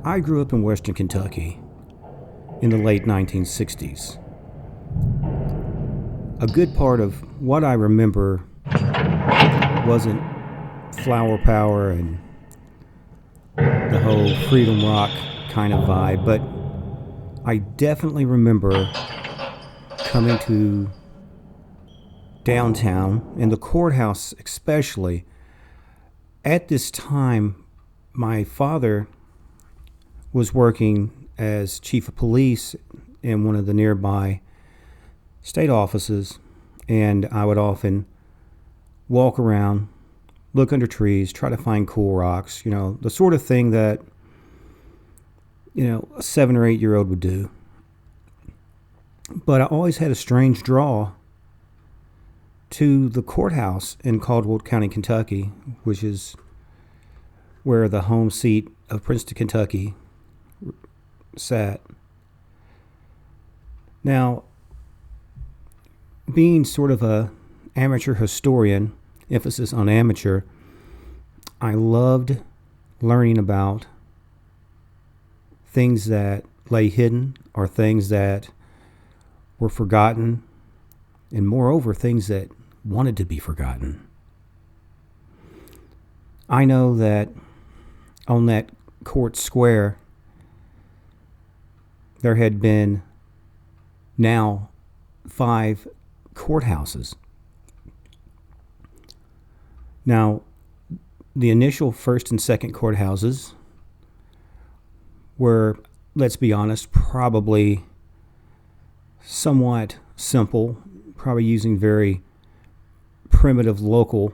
I grew up in Western Kentucky in the late 1960s. A good part of what I remember wasn't flower power and the whole freedom rock kind of vibe, but I definitely remember coming to downtown, and the courthouse especially. At this time, my father was working as chief of police in one of the nearby state offices, and I would often walk around, look under trees, try to find cool rocks, the sort of thing that, a 7 or 8 year old would do. But I always had a strange draw to the courthouse in Caldwell County, Kentucky, which is where the home seat of Princeton, Kentucky sat. Now, being sort of a amateur historian, emphasis on amateur, I loved learning about things that lay hidden or things that were forgotten, and moreover, things that wanted to be forgotten. I know that on that court square, there had been now 5 courthouses. Now, the initial first and second courthouses were, let's be honest, probably somewhat simple, probably using very primitive local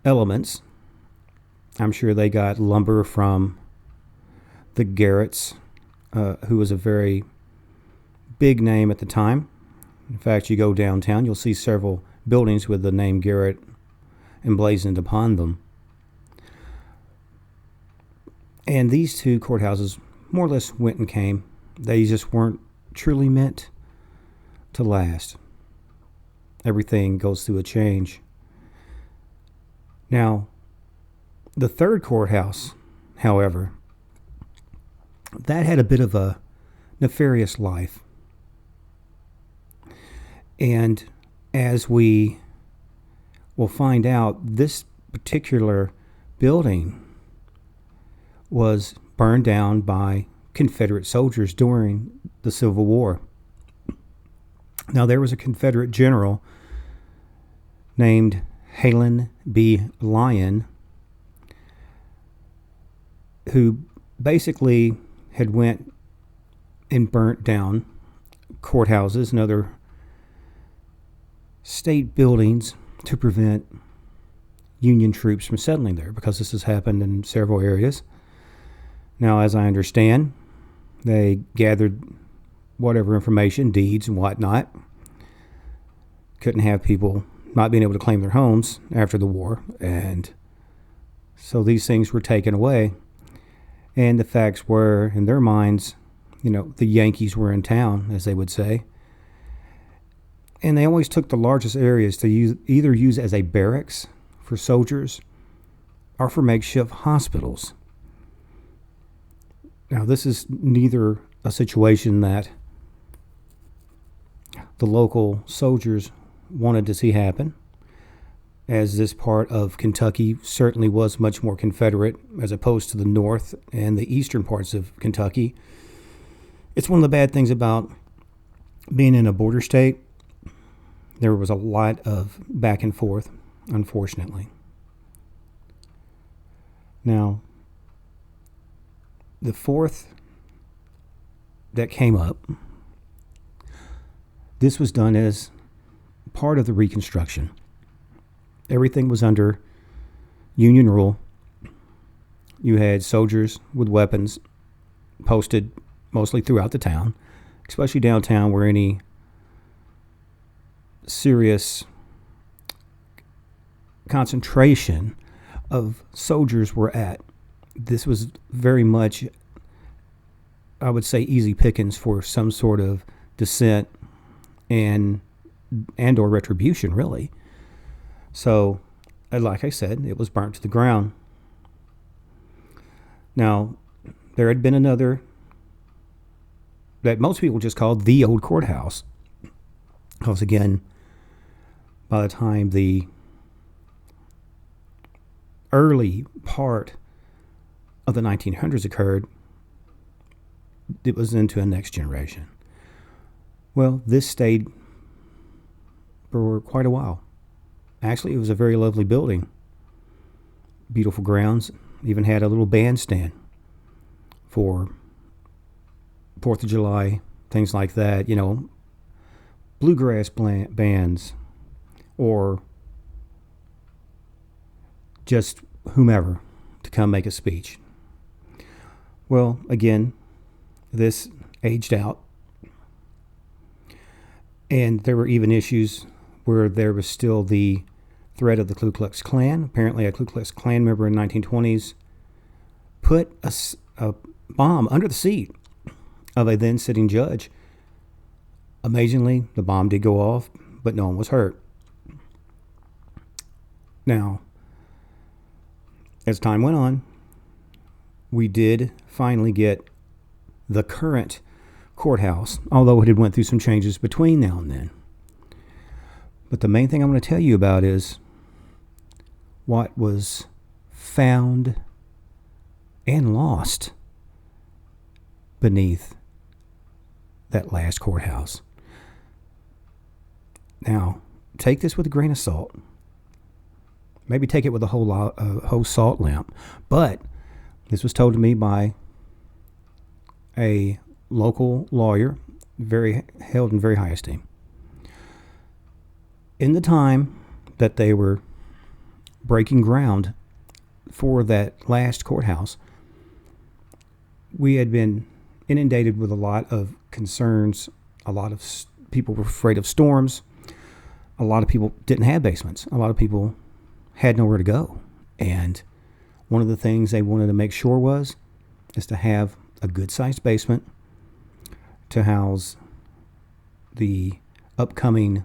elements. I'm sure they got lumber from the Garretts, who was a very big name at the time. In fact, you go downtown, you'll see several buildings with the name Garrett emblazoned upon them. And these 2 courthouses more or less went and came. They just weren't truly meant to last. Everything goes through a change. Now, the 3rd courthouse, however, that had a bit of a nefarious life. And as we will find out, this particular building was burned down by Confederate soldiers during the Civil War. Now, there was a Confederate general named Halen B. Lyon who basically had went and burnt down courthouses and other state buildings to prevent Union troops from settling there, because this has happened in several areas. Now, as I understand, they gathered whatever information, deeds and whatnot. Couldn't have people not being able to claim their homes after the war, and so these things were taken away. And the facts were, in their minds, the Yankees were in town, as they would say. And they always took the largest areas to either use as a barracks for soldiers or for makeshift hospitals. Now, this is neither a situation that the local soldiers wanted to see happen, as this part of Kentucky certainly was much more Confederate as opposed to the north and the eastern parts of Kentucky. It's one of the bad things about being in a border state. There was a lot of back and forth, unfortunately. Now, the 4th that came up, this was done as part of the Reconstruction. Everything was under Union rule. You had soldiers with weapons posted mostly throughout the town, especially downtown, where any serious concentration of soldiers were at. This was very much, I would say, easy pickings for some sort of dissent and or retribution, really. So, like I said, it was burnt to the ground. Now, there had been another that most people just called the old courthouse. Because again, by the time the early part of the 1900s occurred, it was into a next generation. Well, this stayed for quite a while. Actually, it was a very lovely building. Beautiful grounds. Even had a little bandstand for 4th of July, things like that. Bluegrass bands or just whomever to come make a speech. Well, again, this aged out. And there were even issues where there was still the threat of the Ku Klux Klan. Apparently, a Ku Klux Klan member in the 1920s put a bomb under the seat of a then sitting judge. Amazingly, the bomb did go off, but no one was hurt. Now, as time went on, we did finally get the current courthouse, although it had went through some changes between now and then. But the main thing I'm going to tell you about is what was found and lost beneath that last courthouse. Now, take this with a grain of salt. Maybe take it with a whole salt lamp. But this was told to me by a local lawyer, held in very high esteem. In the time that they were breaking ground for that last courthouse, we had been inundated with a lot of concerns. A lot of people were afraid of storms. A lot of people didn't have basements. A lot of people had nowhere to go. And one of the things they wanted to make sure is to have a good-sized basement to house the upcoming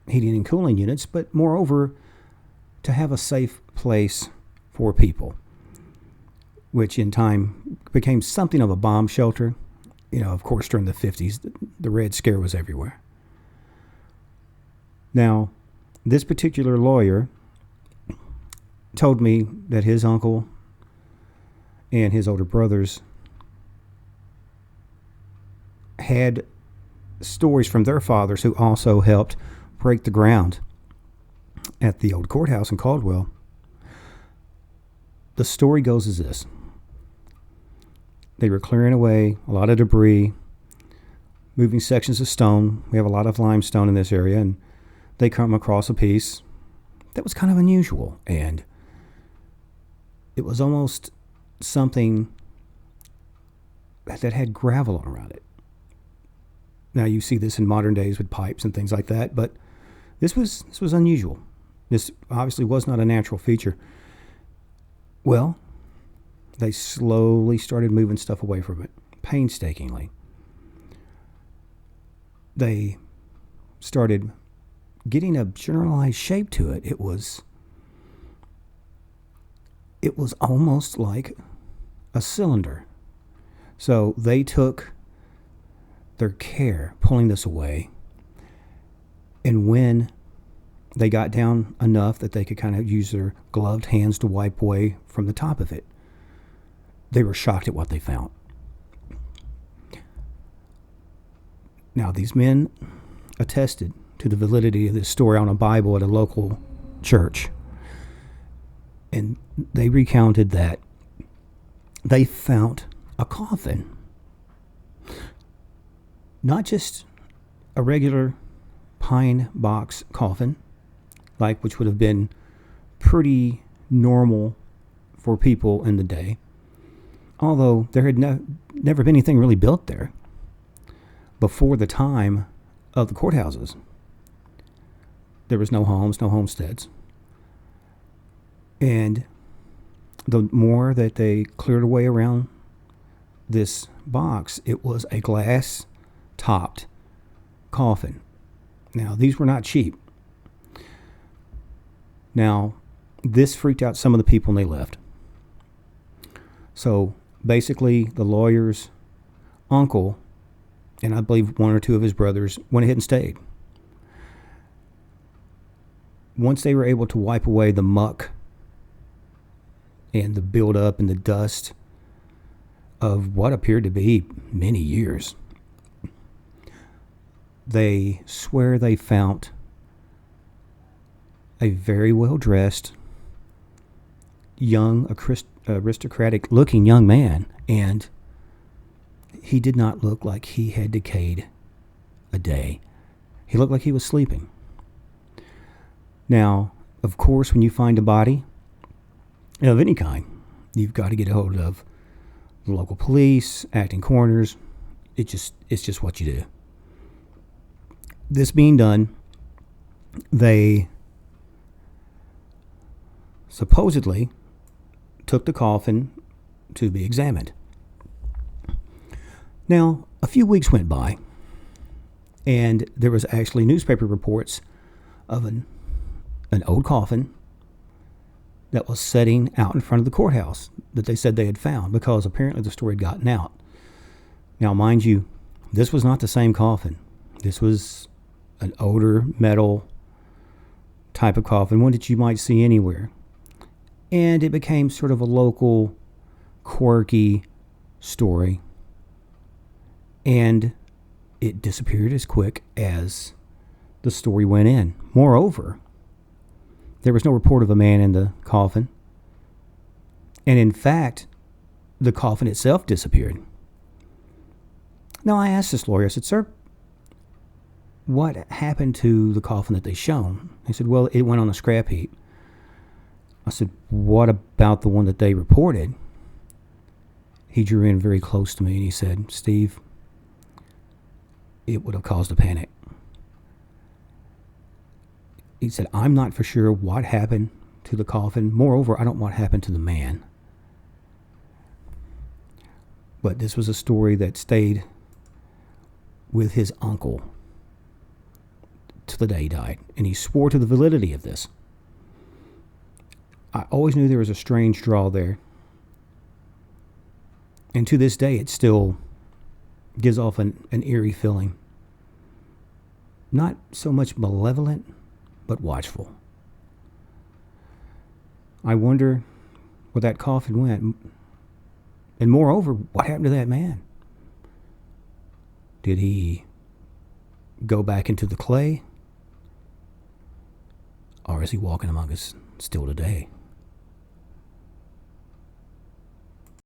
heating and cooling units, but moreover, to have a safe place for people, which in time became something of a bomb shelter. Of course, during the 50s, the Red Scare was everywhere. Now, this particular lawyer told me that his uncle and his older brothers had stories from their fathers who also helped break the ground at the old courthouse in Caldwell. The story goes as this. They were clearing away a lot of debris, moving sections of stone. We have a lot of limestone in this area, and they come across a piece that was kind of unusual, and it was almost something that had gravel around it. Now, you see this in modern days with pipes and things like that, but this was unusual. This obviously was not a natural feature. Well, they slowly started moving stuff away from it, painstakingly. They started getting a generalized shape to it. It was almost like a cylinder. So they took their care pulling this away, and when they got down enough that they could kind of use their gloved hands to wipe away from the top of it, they were shocked at what they found. Now, these men attested to the validity of this story on a Bible at a local church, and they recounted that they found a coffin. Not just a regular pine box coffin, which would have been pretty normal for people in the day, although there had never been anything really built there before the time of the courthouses. There was no homes, no homesteads. And the more that they cleared away around this box, it was a glass-topped coffin. Now, these were not cheap. Now, this freaked out some of the people and they left. So basically, the lawyer's uncle, and I believe one or two of his brothers, went ahead and stayed. Once they were able to wipe away the muck and the buildup and the dust of what appeared to be many years, they swear they found a very well-dressed, young, aristocratic-looking young man, and he did not look like he had decayed a day. He looked like he was sleeping. Now, of course, when you find a body of any kind, you've got to get a hold of the local police, acting coroners. It's just what you do. This being done, they supposedly took the coffin to be examined. Now, a few weeks went by, and there was actually newspaper reports of an old coffin that was sitting out in front of the courthouse that they said they had found, because apparently the story had gotten out. Now, mind you, this was not the same coffin. This was an older metal type of coffin, one that you might see anywhere. And it became sort of a local, quirky story. And it disappeared as quick as the story went in. Moreover, there was no report of a man in the coffin. And in fact, the coffin itself disappeared. Now, I asked this lawyer, I said, "Sir, what happened to the coffin that they shown?" He said, "Well, it went on a scrap heap." I said, "What about the one that they reported?" He drew in very close to me and he said, "Steve, it would have caused a panic." He said, "I'm not for sure what happened to the coffin. Moreover, I don't know what happened to the man." But this was a story that stayed with his uncle to the day he died, and he swore to the validity of this. I always knew there was a strange draw there, and to this day it still gives off an eerie feeling. Not so much malevolent, but watchful. I wonder where that coffin went, and moreover, what happened to that man? Did he go back into the clay? Or is he walking among us still today?